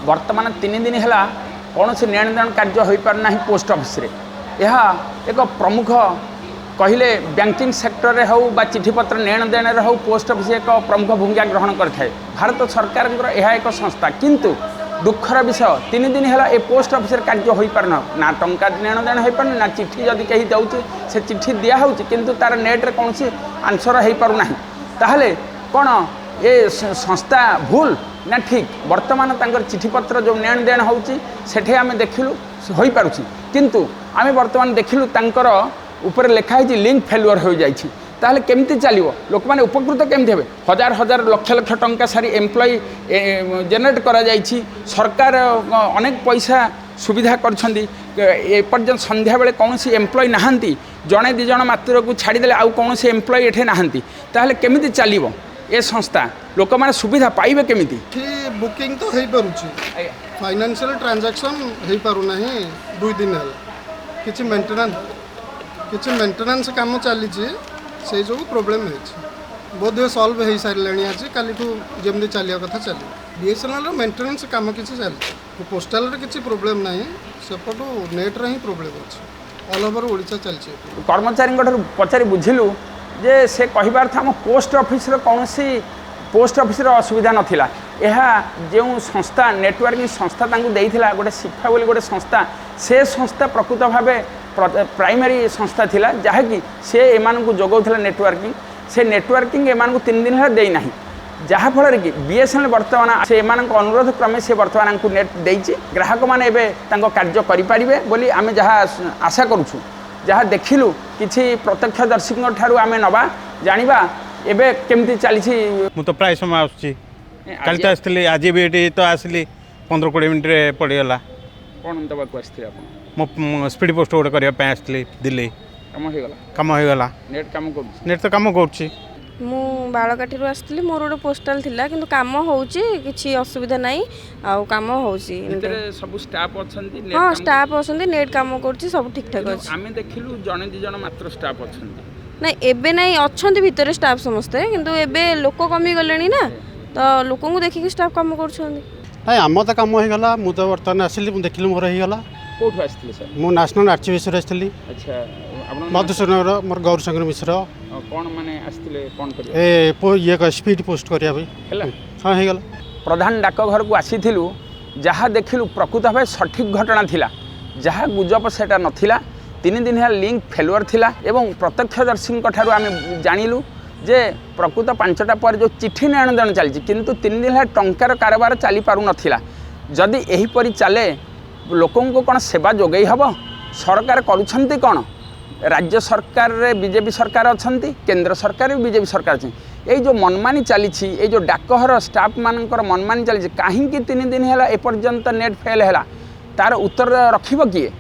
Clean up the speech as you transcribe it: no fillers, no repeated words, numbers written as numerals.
वर्तमान 3 दिन है कौन से लेन देन कार्य हो पारना पोस्ट ऑफिस रे यह एक प्रमुख कहले बैंकिंग सेक्टर रे हो बा चिठीपत्र लेन देन रे हो पोस्ट ऑफिस एक प्रमुख भूमिका ग्रहण करथाय। भारत सरकार यह एक संस्था किंतु दुखर विषय 3 दिन है ये पोस्ट ऑफिस कार्य हो पारना ना टंका लेन देन हो पारना ना चिठी जदि कहीं दौचे से चिठी दिया होची किंतु तार नेट रे कौन सी आंसर हो पारना ताहले कौन ये संस्था भूल ना ठीक। वर्तमान तांकर चिठीपत्र जो लेन देन होची सेठे आमे देखिलु हो पारुछि किंतु आमे वर्तमान देखिलु तांकर ऊपर लिखा है लिंक फेलुअर हो जाइछि ताहले केमती चलिवो लोक माने उपकृत केमती हेबे हजार हजार लक्ष लक्ष टंका सारी एम्प्लॉय जनरेट करा जाइछि सरकार अनेक पैसा सुविधा करछंदी एपर्यंत संध्या बेले कौन सी एम्प्लॉय नहांती जड़े दि जण मात्र को छाड़ीदेले आउ कौन सी एम्प्लॉय एठे नहांती ताहले केमती चलिवो ए संस्था लोक माने सुविधा पाइबे केमिति बुकिंग तो हेई परुछि फाइनेंशियल ट्रांजैक्शन हेई पारु नाही 2 दिन हल किछि मेंटेनेंस काम चली से जो प्रॉब्लम है बोध सॉल्व हो सारे आज काली जमी चलिया कथा चलो बीएसएनएल मेंटेनेंस काम किसी चलती पोस्टाल किसी प्रोब्लेम ना सेपटू नेट्रे ही प्रोब्लेम अच्छे ऑल ओवर ओडिशा चलती। कर्मचारी पचारि बुझिलु जे से कहबार था पोस्ट ऑफिस कौन सी पोस्ट ऑफिस असुविधा नाला यह जो संस्था नेटवर्किंग संस्था देइथिला गोटे शिक्षा बोली गोटे संस्था से संस्था प्रकृत भाव प्राइमरी संस्था थिला जहाँकि से एमानकु जोगाउथिला नेटवर्किंग से नेटवर्किंग एमानकु 3 दिन है देना जहाँफल कि बीएसएनएल वर्तमान से एमानक अनुरोध क्रमे से वर्तमान को नेट देइछि ग्राहक माने एबे तांको कार्य करि परिबे बोली आमे जहाँ आशा करूछु जहाँ देखिलु किछि प्रत्यक्षदर्शी ठारू आमे नबा जानिबा एबे केमती चली मु तो प्राय समय आसुछि काल तो आसली आज भी एटी तो आसली 15-20 मिनट रे पड़ीगला कौन दबाक आसथिले आपण मो स्पीड पोस्ट गोटे करने आसली दिल्ली कम हो गला नेट तो कम कर मु बालकाठी आसती मोर गोटे पोस्टाल थिला किंतु काम होउची किछि असुविधा नाही आउ काम होउची सब स्टाफ अछंती हां स्टाफ अछंती नेट काम करची सब ठीक ठाक अछि आमे देखिलु जणे दि जण मात्र स्टाफ अछंती नाही एबे नाही अछंती भितर स्टाफ समस्ते किंतु एबे लोक कमी गलेनी ना तो लोक को देखि स्टाफ काम करछंती नहीं आम तो कम हो गला मु तो बर्तमान आसिली मु देखिलु मोर हो गला कोठु आस्थिले सर मु नेशनल आर्चिविसर आस्थिली। अच्छा आपण मधुसूदन मोर गौरशंकर मिश्र कोन माने आस्थिले कोन करिया ए ये का स्पीड पोस्ट करिया भाई हला हां हो गला प्रधान डाकघर को आसीथिलु जहाँ देखिलु प्रकृत भाव सठिक घटना थिला जहाँ गुजब सेटा नथिला 3 दिन है लिंक फेलुअर थिला एवं प्रत्यक्षदर्शी ठारू आमे जानिलु जे प्रकृत 5टा पर जो चिठी लेन देन चलछि किंतु 3 दिन है टंकार कारोबार चली पारु नथिला जदि एही परि चले लोकों को कौन सेवा जोगई हब सरकार करुछंती कौन राज्य सरकार रे बीजेपी सरकार अछंती केंद्र सरकार भी बीजेपी सरकार अछि ये जो मनमानी चली ये जो डाकघर स्टाफ मानकर मनमानी चली कहीं 3 दिन है एपर्यंत नेट फेल है तार उत्तर रखिब किए